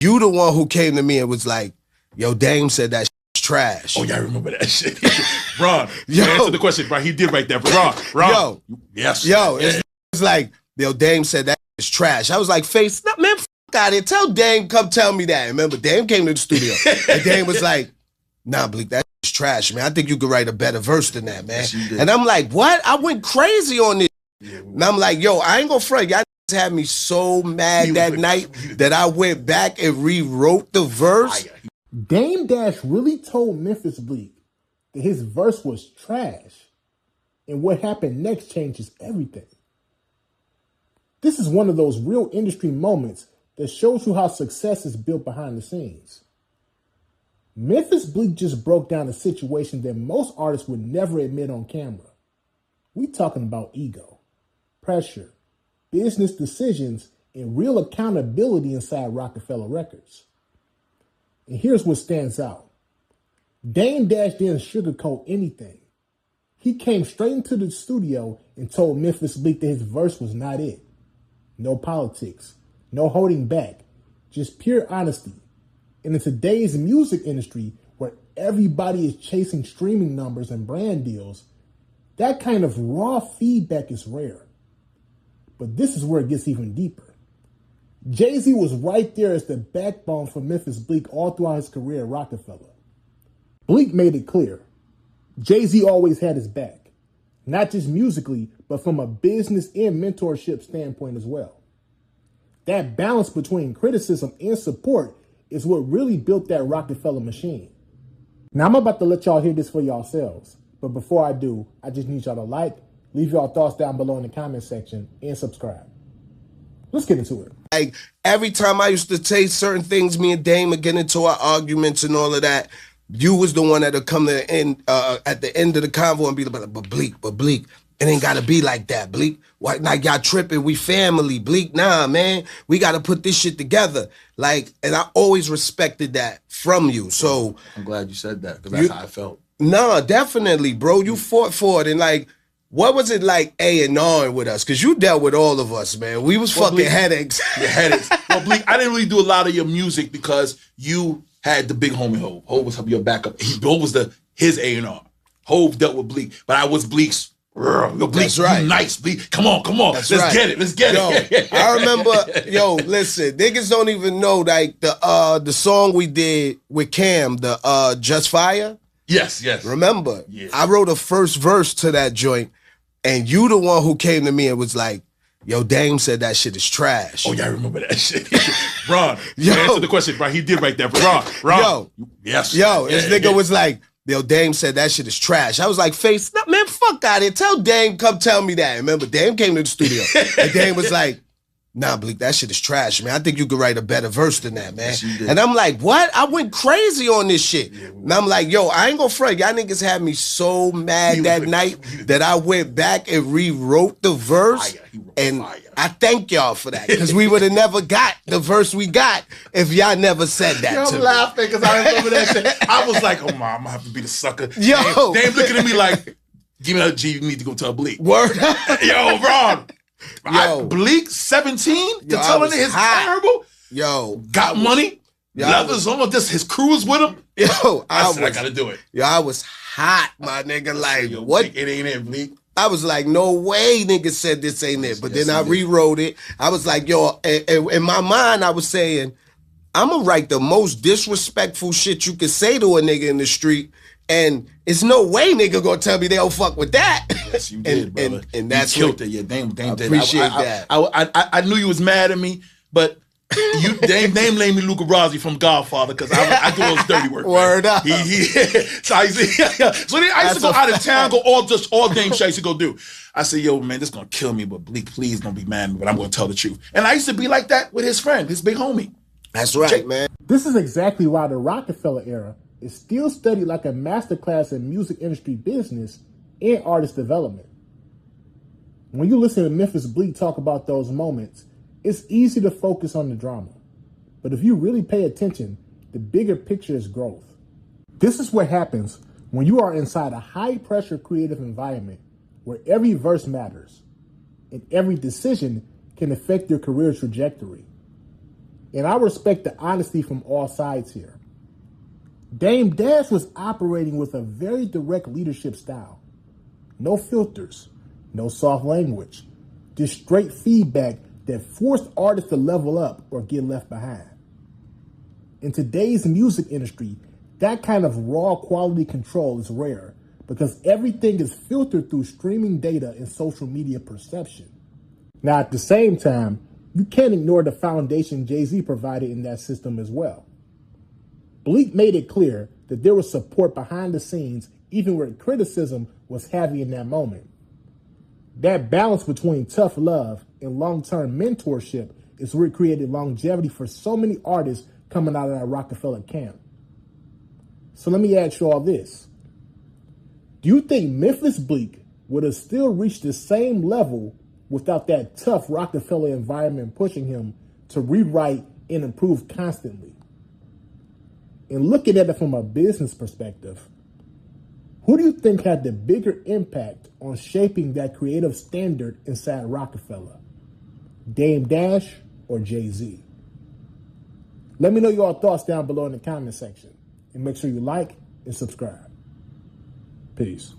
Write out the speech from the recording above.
You the one who came to me and was like, yo, Dame said that shit's trash. Oh, yeah, I remember that shit. Ron, you answered the question, bro. He did right there. Ron. Yo. Yes. Yo, it's like, yo, Dame said that shit's trash. I was like, Face, no, man, out here. Tell Dame, come tell me that. Remember, Dame came to the studio. And Dame was like, nah, Bleek, that shit's trash, man. I think you could write a better verse than that, man. Yes, and I'm like, what? I went crazy on this. Yeah, and I'm like, yo, I ain't gonna front. Y'all had me so mad that night that I went back and rewrote the verse. Dame Dash really told Memphis Bleek that his verse was trash, and what happened next changes everything. This is one of those real industry moments that shows you how success is built behind the scenes. Memphis Bleek just broke down a situation that most artists would never admit on camera. We talking about ego, pressure, business decisions, and real accountability inside Rockefeller Records. And here's what stands out. Dame Dash didn't sugarcoat anything. He came straight into the studio and told Memphis Bleek that his verse was not it. No politics, no holding back, just pure honesty. And in today's music industry, where everybody is chasing streaming numbers and brand deals, that kind of raw feedback is rare. But this is where it gets even deeper. Jay-Z was right there as the backbone for Memphis Bleek all throughout his career at Rockefeller. Bleek made it clear. Jay-Z always had his back, not just musically, but from a business and mentorship standpoint as well. That balance between criticism and support is what really built that Rockefeller machine. Now I'm about to let y'all hear this for yourselves, but before I do, I just need y'all to like, leave your thoughts down below in the comment section, and subscribe. Let's get into it. Like, every time I used to say certain things, me and Dame would get into our arguments and all of that, you was the one that would come to the end, at the end of the convo and be like, but Bleek, it ain't gotta be like that, Bleek. Why, like, y'all tripping, we family, Bleek. Nah, man, we gotta put this shit together. Like, and I always respected that from you, so. I'm glad you said that, because that's how I felt. Nah, definitely, bro. You fought for it, and like, what was it like A&R with us? Because you dealt with all of us, man. We was fucking Bleek, headaches. Your headaches. Well, Bleek, I didn't really do a lot of your music because you had the big homie Hove. Hove was your backup. Hove was his A&R. Hove dealt with Bleek, but I was Bleek's. Yo, Bleek, that's right. Nice, Bleek. Come on. Let's get it. Yo, I remember, listen, niggas don't even know, like, the song we did with Cam, the Just Fire. Yes. Remember, yeah. I wrote a first verse to that joint, and you the one who came to me and was like, yo, Dame said that shit is trash. Oh, yeah, I remember that shit. Ron, you answered the question, bro. He did right there. Ron. Yes. Yo, this nigga was like, yo, Dame said that shit is trash. I was like, Face, no, man, fuck out of here. Tell Dame, come tell me that. Remember, Dame came to the studio. And Dame was like, nah, Bleek, that shit is trash, man. I think you could write a better verse than that, man. Yes, and I'm like, what? I went crazy on this shit. Yeah, and I'm like, yo, I ain't gonna front. Y'all niggas had me so mad that night that I went back and rewrote the verse. And I thank y'all for that, because we would have never got the verse we got if y'all never said that to me. I'm laughing because I remember that shit. I was like, oh, my, I'm gonna have to be the sucker. Yo. Dame looking at me like, give me that G, you need to go tell Bleek. Word. Yo, Ron. Bleek 17 to telling it his terrible. Yo, got money. Leathers on this. His crew was with him. Yo, I gotta do it. Yo, I was hot, my nigga. Like, yo, what? Bleek, it ain't it, Bleek. I was like, no way, nigga said this ain't it. But then I rewrote it. I was like, yo, in my mind, I was saying, I'm gonna write the most disrespectful shit you could say to a nigga in the street. And it's no way nigga gonna tell me they don't fuck with that. Yes, you did, brother. And that's you killed it. Yeah, Dame did. Appreciate that. I knew you was mad at me, but Dame named me Luca Brasi from Godfather because I do all his dirty work. Word up. So I used to go out of town, go all Dame shit I used to go do. I said, yo, man, this is gonna kill me, but Bleek, please don't be mad at me, but I'm gonna tell the truth. And I used to be like that with his friend, his big homie. That's right, man. This is exactly why the Rockefeller era is still studied like a masterclass in music industry business and artist development. When you listen to Memphis Bleek talk about those moments, it's easy to focus on the drama. But if you really pay attention, the bigger picture is growth. This is what happens when you are inside a high-pressure creative environment where every verse matters and every decision can affect your career trajectory. And I respect the honesty from all sides here. Dame Dash was operating with a very direct leadership style. No filters, no soft language, just straight feedback that forced artists to level up or get left behind. In today's music industry, that kind of raw quality control is rare because everything is filtered through streaming data and social media perception. Now, at the same time, you can't ignore the foundation Jay-Z provided in that system as well. Bleek made it clear that there was support behind the scenes even where criticism was heavy in that moment. That balance between tough love and long-term mentorship is what created longevity for so many artists coming out of that Rockefeller camp. So let me ask you all this. Do you think Memphis Bleek would have still reached the same level without that tough Rockefeller environment pushing him to rewrite and improve constantly? And looking at it from a business perspective, who do you think had the bigger impact on shaping that creative standard inside Rockefeller? Dame Dash or Jay-Z? Let me know your thoughts down below in the comment section. And make sure you like and subscribe. Peace.